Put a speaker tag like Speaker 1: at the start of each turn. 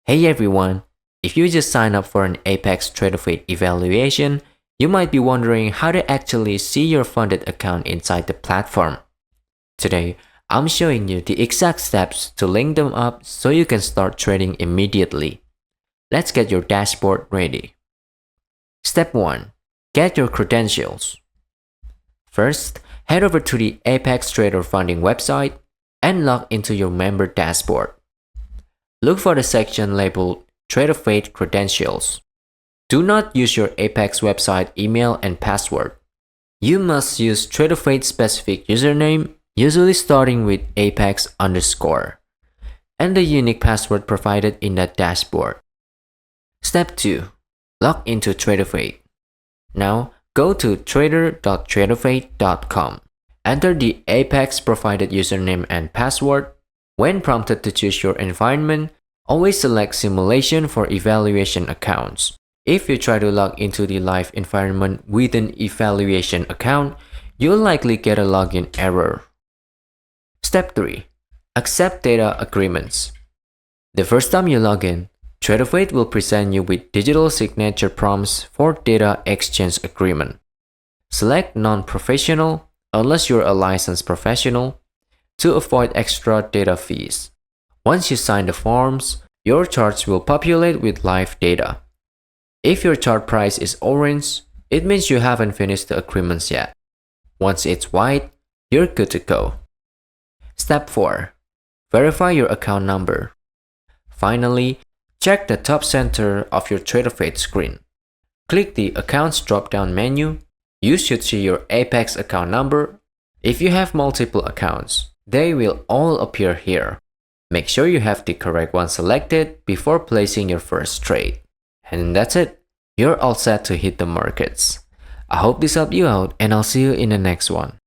Speaker 1: Hey everyone! If you just signed up for an Apex Tradovate evaluation, you might be wondering how to actually see your funded account inside the platform. Today, I'm showing you the exact steps to link them up so you can start trading immediately. Let's get your dashboard ready. Step 1. Get your credentials. First, head over to the Apex Trader Funding website and log into your member dashboard. Look for the section labeled Tradovate Credentials. Do not use your Apex website email and password. You must use Tradovate specific username, usually starting with Apex_, and the unique password provided in that dashboard. Step 2. Log into Tradovate. Now, go to trader.tradovate.com. Enter the Apex provided username and password. When prompted to choose your environment, always select Simulation for evaluation accounts. If you try to log into the live environment with an evaluation account, you'll likely get a login error. Step 3. Accept data agreements. The first time you log in, Tradovate will present you with digital signature prompts for data exchange agreement. Select non-professional unless you're a licensed professional to avoid extra data fees. Once you sign the forms, your charts will populate with live data. If your chart price is orange, it means you haven't finished the agreements yet. Once it's white, you're good to go. Step 4. Verify your account number. Finally, check the top center of your Tradovate screen. Click the Accounts drop-down menu. You should see your Apex account number. If you have multiple accounts, they will all appear here. Make sure you have the correct one selected before placing your first trade. And that's it. You're all set to hit the markets. I hope this helped you out and I'll see you in the next one.